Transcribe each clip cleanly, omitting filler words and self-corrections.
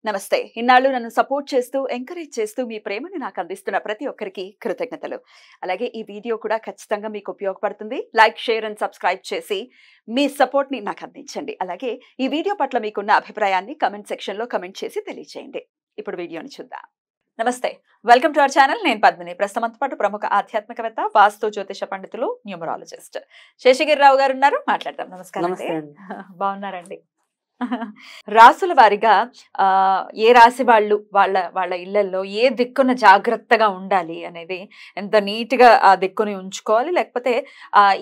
నమస్తే. ఇన్నాళ్ళు నన్ను సపోర్ట్ చేస్తూ, ఎంకరేజ్ చేస్తూ మీ ప్రేమని నాకు అందిస్తున్న ప్రతి ఒక్కరికి కృతజ్ఞతలు. అలాగే ఈ వీడియో కూడా ఖచ్చితంగా మీకు ఉపయోగపడుతుంది. లైక్, షేర్ అండ్ సబ్స్క్రైబ్ చేసి మీ సపోర్ట్‌ని నాకు అందించండి. అలాగే ఈ వీడియో పట్ల మీకున్న అభిప్రాయాన్ని కామెంట్ సెక్షన్‌లో కామెంట్ చేసి తెలియజేయండి. ఇప్పుడు వీడియోని చూద్దాం. నమస్తే. Welcome to our channel. నేను పద్మిని. ప్రస్తుతంతో పాటు ప్రముఖ ఆధ్యాత్మికవేత్త, వాస్తు జ్యోతిష పండితులు, న్యూమరాలజిస్ట్ శేషగిరిరావు గారు ఉన్నారు. మాట్లాడదాం. నమస్కారం అండి. బాగున్నారండి? రాసుల వారిగా ఏ రాశి వాళ్ళు వాళ్ళ ఇళ్లలో ఏ దిక్కున జాగ్రత్తగా ఉండాలి అనేది, ఎంత నీట్గా ఆ దిక్కుని ఉంచుకోవాలి, లేకపోతే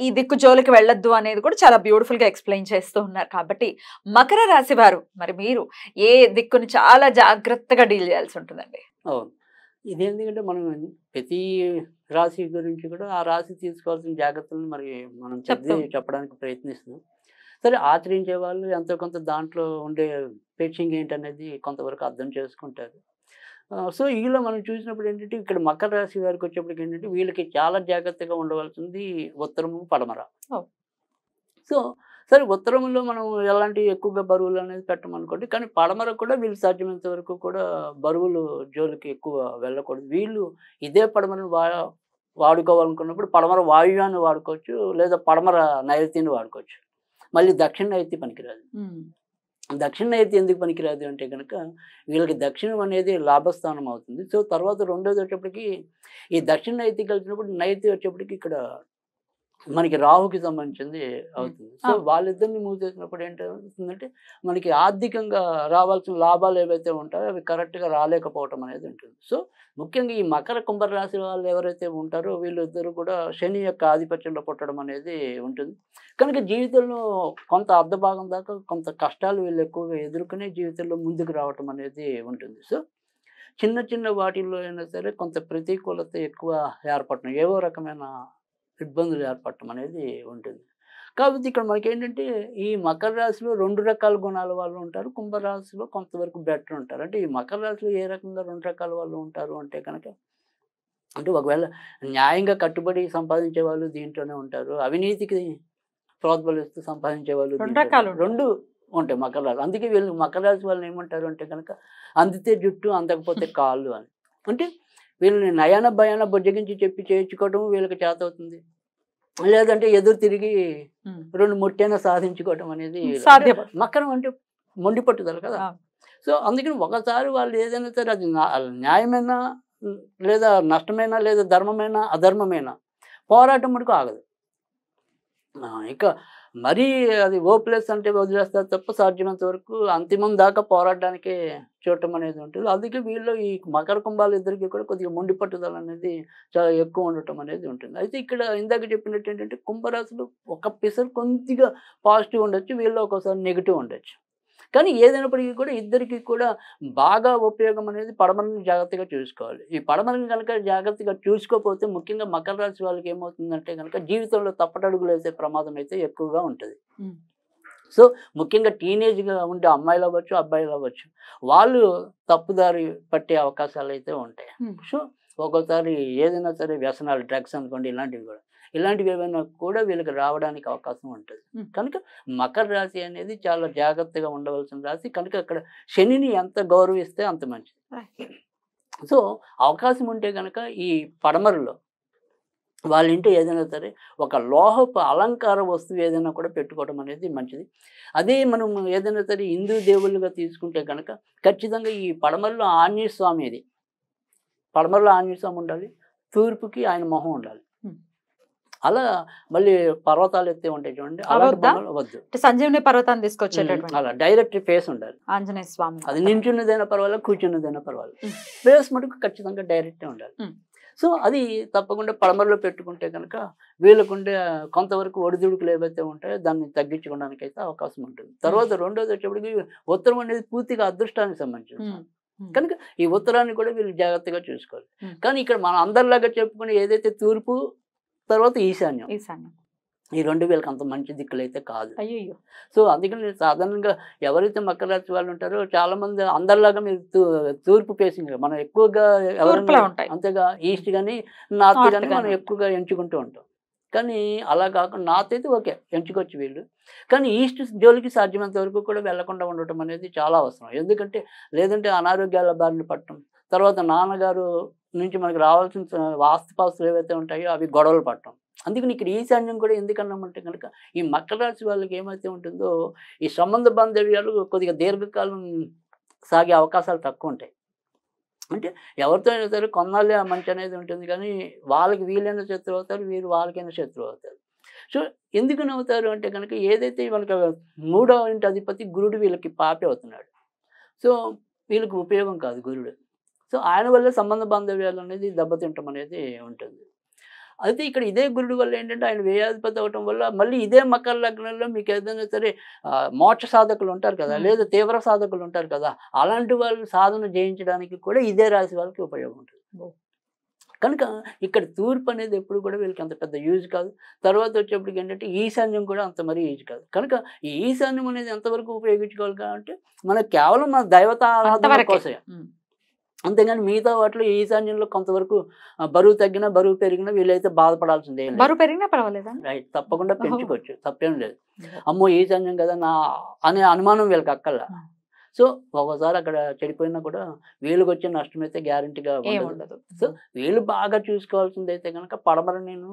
ఈ దిక్కు జోలికి వెళ్ళొద్దు అనేది కూడా చాలా బ్యూటిఫుల్ గా ఎక్స్ప్లెయిన్ చేస్తూ ఉన్నారు. కాబట్టి మకర రాశి వారు మరి మీరు ఏ దిక్కుని చాలా జాగ్రత్తగా డీల్ చేయాల్సి ఉంటుందండి? అవును. ఇదేందుకంటే మనం ప్రతి రాశి గురించి కూడా ఆ రాశి తీసుకోవాల్సిన జాగ్రత్తలను మరి మనం చెప్పడానికి ప్రయత్నిస్తున్నాం. సరే, ఆచరించే వాళ్ళు ఎంతో కొంత దాంట్లో ఉండే పేచింగ్ ఏంటనేది కొంతవరకు అర్థం చేసుకుంటారు. సో ఈలో మనం చూసినప్పుడు ఏంటంటే, ఇక్కడ మకర రాశి వారికి వచ్చేప్పటికి ఏంటంటే, వీళ్ళకి చాలా జాగ్రత్తగా ఉండవలసింది ఉత్తరము, పడమర. సో సరే, ఉత్తరంలో మనం ఎలాంటి ఎక్కువగా బరువులు అనేది పెట్టమనుకోండి, కానీ పడమర కూడా వీళ్ళు సాధ్యమైనంత వరకు కూడా బరువులు జోలికి ఎక్కువ వెళ్ళకూడదు. వీళ్ళు ఇదే పడమరను వాడుకోవాలనుకున్నప్పుడు పడమర వాయువ్యాన్ని వాడుకోవచ్చు, లేదా పడమర నైరుతిని వాడుకోవచ్చు. మళ్ళీ దక్షిణ నైరుతి పనికిరాదు. దక్షిణ నైరుతి ఎందుకు పనికిరాదు అంటే కనుక, వీళ్ళకి దక్షిణం అనేది లాభస్థానం అవుతుంది. సో తర్వాత రెండోది వచ్చేప్పటికి, ఈ దక్షిణ నైరుతి కలిసినప్పుడు నైరుతి వచ్చేప్పటికి ఇక్కడ మనకి రాహుకి సంబంధించింది అవుతుంది. సో వాళ్ళిద్దరిని మూవ్ చేసినప్పుడు ఏంటవుతుందంటే, మనకి ఆర్థికంగా రావాల్సిన లాభాలు ఏవైతే ఉంటాయో అవి కరెక్ట్గా రాలేకపోవటం అనేది ఉంటుంది. సో ముఖ్యంగా ఈ మకర కుంభ రాశి వాళ్ళు ఎవరైతే ఉంటారో వీళ్ళిద్దరూ కూడా శని యొక్క ఆధిపత్యంలో పుట్టడం అనేది ఉంటుంది. కనుక జీవితంలో కొంత అర్ధభాగం దాకా కొంత కష్టాలు వీళ్ళు ఎక్కువగా ఎదుర్కొనే జీవితంలో ముందుకు రావటం అనేది ఉంటుంది. సో చిన్న చిన్న వాటిల్లో అయినా సరే కొంత ప్రతికూలత ఎక్కువ ఏర్పడటం, ఏవో రకమైన ఇబ్బందులు ఏర్పడటం అనేది ఉంటుంది. కాబట్టి ఇక్కడ మనకేంటంటే, ఈ మకర రాశిలో 2 రకాల గుణాల వాళ్ళు ఉంటారు, కుంభరాశిలో కొంతవరకు బెటర్ ఉంటారు. అంటే ఈ మకర రాశిలో ఏ రకంగా 2 రకాల వాళ్ళు ఉంటారు అంటే కనుక, అంటే ఒకవేళ న్యాయంగా కట్టుబడి సంపాదించే వాళ్ళు దీంట్లోనే ఉంటారు, అవినీతికి ప్రోత్బలిస్తూ సంపాదించే వాళ్ళు 2 ఉంటాయి మకర రాశి. అందుకే వీళ్ళు మకర రాశి వాళ్ళని ఏమంటారు అంటే కనుక, అందితే జుట్టు అందకపోతే కాళ్ళు అని. అంటే వీళ్ళని నయాన భయాన బుజ్జగించి చెప్పి చేయించుకోవడం వీళ్ళకి చేతవుతుంది, లేదంటే ఎదురు తిరిగి 2 ముట్టైనా సాధించుకోవటం అనేది మకరం అంటే మొండి పట్టుదల కదా. సో అందుకని ఒకసారి వాళ్ళు ఏదైనా సరే, అది న్యాయమైనా లేదా నష్టమైనా లేదా ధర్మమైనా అధర్మమైనా పోరాటం మటుకు ఆగదు. ఇక మరీ అది ప్లేస్ అంటే వదిలేస్తారు తప్ప, సాధ్యమైనంత వరకు అంతిమం దాకా పోరాడడానికే చూడటం అనేది ఉంటుంది. అందుకే వీళ్ళు ఈ మకర కుంభాలు ఇద్దరికి కూడా కొద్దిగా మొండి పట్టుదల అనేది చాలా ఎక్కువ ఉండటం అనేది ఉంటుంది. అయితే ఇక్కడ ఇందాక చెప్పినట్టు ఏంటంటే, కుంభరాశులు ఒక పిసర్ కొద్దిగా పాజిటివ్ ఉండొచ్చు, వీళ్ళు ఒక్కోసారి నెగిటివ్ ఉండొచ్చు. కానీ ఏదైనప్పటికీ కూడా ఇద్దరికి కూడా బాగా ఉపయోగం అనేది పడమరని జాగ్రత్తగా చూసుకోవాలి. ఈ పడమరని కనుక జాగ్రత్తగా చూసుకోకపోతే, ముఖ్యంగా మకర రాశి వాళ్ళకి ఏమవుతుందంటే కనుక, జీవితంలో తప్పటడుగులు వేసే ప్రమాదం అయితే ఎక్కువగా ఉంటుంది. సో ముఖ్యంగా టీనేజ్గా ఉండే అమ్మాయిలు అవ్వచ్చు, అబ్బాయిలు అవ్వచ్చు, వాళ్ళు తప్పుదారి పట్టే అవకాశాలు అయితే ఉంటాయి. సో ఒక్కోసారి ఏదైనా సరే వ్యసనాలు, డ్రగ్స్ అనుకోండి, ఇలాంటివి ఏమైనా కూడా వీళ్ళకి రావడానికి అవకాశం ఉంటుంది. కనుక మకర రాశి అనేది చాలా జాగ్రత్తగా ఉండవలసిన రాశి. కనుక అక్కడ శనిని ఎంత గౌరవిస్తే అంత మంచిది. సో అవకాశం ఉంటే కనుక ఈ పడమరలో వాళ్ళ ఇంట్లో ఏదైనా సరే ఒక లోహపు అలంకార వస్తువు ఏదైనా కూడా పెట్టుకోవడం అనేది మంచిది. అదే మనం ఏదైనా సరే హిందూ దేవుళ్ళుగా తీసుకుంటే కనుక ఖచ్చితంగా ఈ పడమరలో ఆంజనేయ స్వామి, ఇది పడమరలో ఆంజనేయ స్వామి ఉండాలి, తూర్పుకి ఆయన మొహం ఉండాలి. అలా మళ్ళీ పర్వతాలు ఎత్తే ఉంటాయి చూడండి, వద్దు. సంజీవని పర్వతాన్ని తీసుకొచ్చేటటువంటి అలా డైరెక్ట్ ఫేస్ ఉండాలి ఆంజనేయ స్వామి. అది నించున్నదైనా పర్వాలేదు, కూర్చున్నదైనా పర్వాలేదు, ఫేస్ మటుకు ఖచ్చితంగా డైరెక్టే ఉండాలి. సో అది తప్పకుండా పడమరలో పెట్టుకుంటే కనుక వీళ్ళకుండే కొంతవరకు ఒడిదుడుకులు ఏవైతే ఉంటాయో దాన్ని తగ్గించుకోవడానికి అయితే అవకాశం ఉంటుంది. తర్వాత రెండోది వచ్చేప్పటికి, ఉత్తరం అనేది పూర్తిగా అదృష్టానికి సంబంధించింది. కనుక ఈ ఉత్తరాన్ని కూడా వీళ్ళు జాగ్రత్తగా చూసుకోవాలి. కానీ ఇక్కడ మనం అందరిలాగా చెప్పుకుని ఏదైతే తూర్పు, తర్వాత ఈశాన్యం, ఈ 2 వీళ్ళకి అంత మంచి దిక్కులు అయితే కాదు. సో అందుకని నేను సాధారణంగా ఎవరైతే మకర రాశి వాళ్ళు ఉంటారో చాలా మంది అందరిలాగా మీరు తూర్పు ఫేసింగ్, మనం ఎక్కువగా ఎవరైనా అంతేగా ఈస్ట్ కానీ నార్త్ కానీ మనం ఎక్కువగా ఎంచుకుంటూ ఉంటాం. కానీ అలా కాకుండా నార్త్ అయితే ఓకే ఎంచుకోవచ్చు వీళ్ళు. కానీ ఈస్ట్ జోలికి సాధ్యమైనంత వరకు కూడా వెళ్లకుండా ఉండటం అనేది చాలా అవసరం. ఎందుకంటే లేదంటే అనారోగ్యాల బారిన పడటం, తర్వాత నాన్నగారు నుంచి మనకు రావాల్సిన ఆస్తిపాస్తులు ఏవైతే ఉంటాయో అవి గొడవలు పడటం. అందుకని ఇక్కడ ఈశాన్యం కూడా ఎందుకన్నామంటే కనుక ఈ మకర రాశి వాళ్ళకి ఏమైతే ఉంటుందో ఈ సంబంధ బాంధవ్యాలు కొద్దిగా దీర్ఘకాలం సాగే అవకాశాలు తక్కువ ఉంటాయి. అంటే ఎవరితో అయినా సరే కొన్నాళ్ళే ఆ మంచి అనేది ఉంటుంది, కానీ వాళ్ళకి వీళ్ళైనా శత్రువు అవుతారు, వీరు వాళ్ళకైనా శత్రువు అవుతారు. సో ఎందుకని అవుతారు అంటే కనుక ఏదైతే మనకు 3వ ఇంటి అధిపతి గురుడు వీళ్ళకి పాపి అవుతున్నాడు. సో వీళ్ళకి ఉపయోగం కాదు గురుడు. సో ఆయన వల్ల సంబంధ బాంధవ్యాలు అనేది దెబ్బతింటం అనేది ఉంటుంది. అయితే ఇక్కడ ఇదే గురుడు వల్ల ఏంటంటే ఆయన వ్యయాధిపతి అవటం వల్ల మళ్ళీ ఇదే మకర లగ్నంలో మీకు ఏదైనా సరే మోక్ష సాధకులు ఉంటారు కదా, లేదా తీవ్ర సాధకులు ఉంటారు కదా, అలాంటి వాళ్ళు సాధన జయించడానికి కూడా ఇదే రాశి వాళ్ళకి ఉపయోగం ఉంటుంది. కనుక ఇక్కడ తూర్పు అనేది ఎప్పుడు కూడా వీళ్ళకి అంత పెద్ద యూజ్ కాదు. తర్వాత వచ్చేప్పటికి ఏంటంటే ఈశాన్యం కూడా అంత మరీ యూజ్ కాదు. కనుక ఈ ఈశాన్యం అనేది ఎంతవరకు ఉపయోగించుకోవాలి అంటే మనకు కేవలం మన దైవత ఆరాధన కోసమే, అంతేగాని మిగతా వాటిలో ఈశాన్యంలో కొంతవరకు బరువు తగ్గినా బరువు పెరిగినా వీళ్ళైతే బాధపడాల్సిందే. బరువు పెరిగినా పర్వాలేదా? రైట్, తప్పకుండా పెంచుకోవచ్చు, తప్పేం లేదు. అమ్మో ఈశాన్యం కదా నా అనే అనుమానం వీళ్ళకి అక్కర్లా. సో ఒకసారి అక్కడ చెడిపోయినా కూడా వీళ్ళకి వచ్చే నష్టం అయితే గ్యారంటీగా ఉండదు. సో వీళ్ళు బాగా చూసుకోవాల్సింది అయితే కనుక పడమర నేను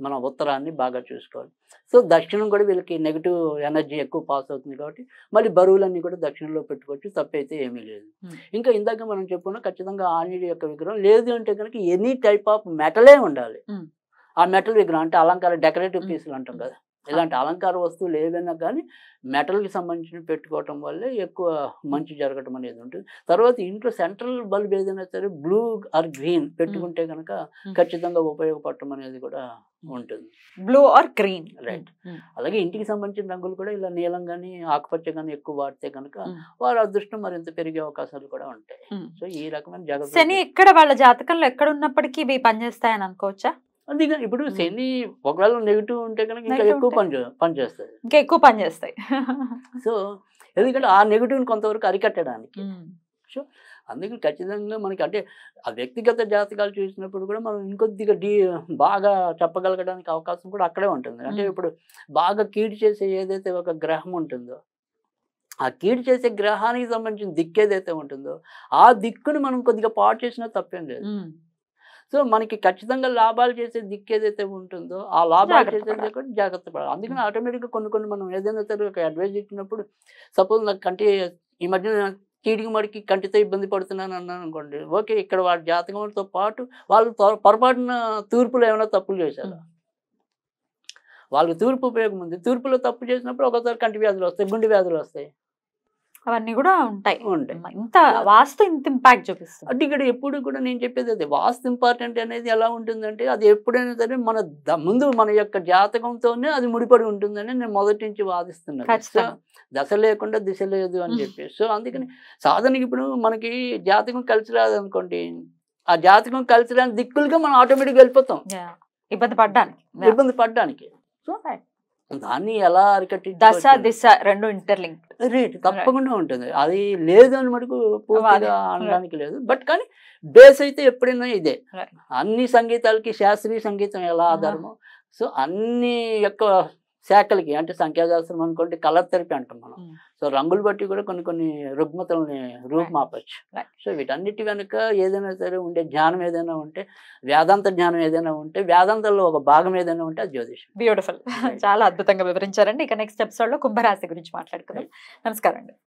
మన ఉత్తరాన్ని బాగా చూసుకోవాలి. సో దక్షిణం కూడా వీళ్ళకి నెగిటివ్ ఎనర్జీ ఎక్కువ పాస్ అవుతుంది కాబట్టి మళ్ళీ బరువులన్నీ కూడా దక్షిణంలో పెట్టుకోవచ్చు, తప్పైతే ఏమీ లేదు. ఇంకా ఇందాక మనం చెప్పుకున్నా ఖచ్చితంగా ఆంజనేయుడి యొక్క విగ్రహం లేదు అంటే కనుక ఎనీ టైప్ ఆఫ్ మెటలే ఉండాలి. ఆ మెటల్ విగ్రహం అంటే అలంకార డెకరేటివ్ పీసులు అంటాం కదా, ఇలాంటి అలంకార వస్తువులు ఏవైనా కానీ మెటల్కి సంబంధించి పెట్టుకోవటం వల్లే ఎక్కువ మంచి జరగటం అనేది ఉంటుంది. తర్వాత ఇంట్లో సెంట్రల్ బల్బ్ ఏదైనా సరే బ్లూ ఆర్ గ్రీన్ పెట్టుకుంటే కనుక ఖచ్చితంగా ఉపయోగపడటం అనేది కూడా ఉంటుంది. Blue or green, right. అలాగే ఇంటికి సంబంధించిన రంగులు కూడా ఇలా నీలం కానీ ఆకుపచ్చ కానీ ఎక్కువ వాడితే కనుక వారి అదృష్టం మరింత పెరిగే అవకాశాలు కూడా ఉంటాయి. సో ఈ రకమైన జాగ్రత్త. శని ఎక్కడ వాళ్ళ జాతకంలో ఎక్కడ ఉన్నప్పటికీ ఇవి పనిచేస్తాయని అనుకోవచ్చా? అందుకని ఇప్పుడు శని ఒకవేళ నెగిటివ్ ఉంటే కనుక ఇంకా ఎక్కువ పనిచేస్తుంది, ఇంకా ఎక్కువ పనిచేస్తాయి. సో ఎందుకంటే ఆ నెగిటివ్ని కొంతవరకు అరికట్టడానికి. సో అందుకని ఖచ్చితంగా మనకి అంటే ఆ వ్యక్తిగత జాతకాలు చూసినప్పుడు కూడా మనం ఇంకొద్దిగా బాగా చెప్పగలగడానికి అవకాశం కూడా అక్కడే ఉంటుంది. అంటే ఇప్పుడు బాగా కీడు చేసే ఏదైతే ఒక గ్రహం ఉంటుందో ఆ కీడు చేసే గ్రహానికి సంబంధించిన దిక్కు ఏదైతే ఉంటుందో ఆ దిక్కుని మనం కొద్దిగా పాడు చేసినా తప్పేం లేదు. సో మనకి ఖచ్చితంగా లాభాలు చేసే దిక్కు ఏదైతే ఉంటుందో ఆ లాభాలు చేసేది కూడా జాగ్రత్త పడాలి. అందుకని ఆటోమేటిక్గా కొన్ని మనం ఏదైనా సరే ఒక అడ్వైజ్ ఇచ్చినప్పుడు సపోజ్ నాకు కంటి ఈ మధ్య చీడికి మడికి కంటితో ఇబ్బంది పడుతున్నాను అన్నాను అనుకోండి, ఓకే ఇక్కడ వాడి జాతకంతో పాటు వాళ్ళు పొరపాటున తూర్పులో ఏమైనా తప్పులు చేశారు, వాళ్ళకి తూర్పు ఉపయోగం ఉంది, తూర్పులో తప్పు చేసినప్పుడు ఒకసారి కంటి వ్యాధులు వస్తాయి, గుండె వ్యాధులు వస్తాయి, అవన్నీ కూడా ఉంటాయి. ఇంత వాస్తు ఇంత ఇంపాక్ట్ చూపిస్తుంది. అంటే ఇక్కడ ఎప్పుడు కూడా నేను చెప్పేది అదే, వాస్తు ఇంపార్టెంట్ అనేది ఎలా ఉంటుందంటే అది ఎప్పుడైనా సరే మన ముందు మన యొక్క జాతకంతోనే అది ముడిపడి ఉంటుందని నేను మొదటి నుంచి వాదిస్తున్నాను. దశ లేకుండా దిశ లేదు అని చెప్పి. సో అందుకని సాధనకి ఇప్పుడు మనకి జాతకం కలిసి రాదనుకోండి, ఆ జాతకం కలిసి రాని దిక్కులుగా మనం ఆటోమేటిక్గా వెళ్ళిపోతాం ఇబ్బంది పడ్డానికి. సో దాన్ని ఎలా అరికట్టి దశ దిశ రెండు ఇంటర్లింక్ రేట్ తప్పకుండా ఉంటుంది. అది లేదు అని మటుకు పూర్తిగా అనడానికి లేదు. బట్ కానీ బేస్ అయితే ఎప్పుడైనా ఇదే. అన్ని సంగీతాలకి శాస్త్రీయ సంగీతం ఎలా ఆధారమో సో అన్ని యొక్క శాఖలకి అంటే సంఖ్యాశాస్త్రం అనుకోండి, కలర్ థెరపీ అంటాం మనం. సో రంగులు బట్టి కూడా కొన్ని రుగ్మతల్ని రూపుమాపచ్చు. సో వీటన్నిటి వెనుక ఏదైనా సరే ఉండే జ్ఞానం ఏదైనా ఉంటే, వేదాంత జ్ఞానం ఏదైనా ఉంటే, వేదాంతంలో ఒక భాగం ఏదైనా ఉంటే అది జ్యోతిషం. బ్యూటిఫుల్, చాలా అద్భుతంగా వివరించారండి. ఇక నెక్స్ట్ ఎపిసోడ్ లో కుంభరాశి గురించి మాట్లాడుకుందాం. నమస్కారం అండి.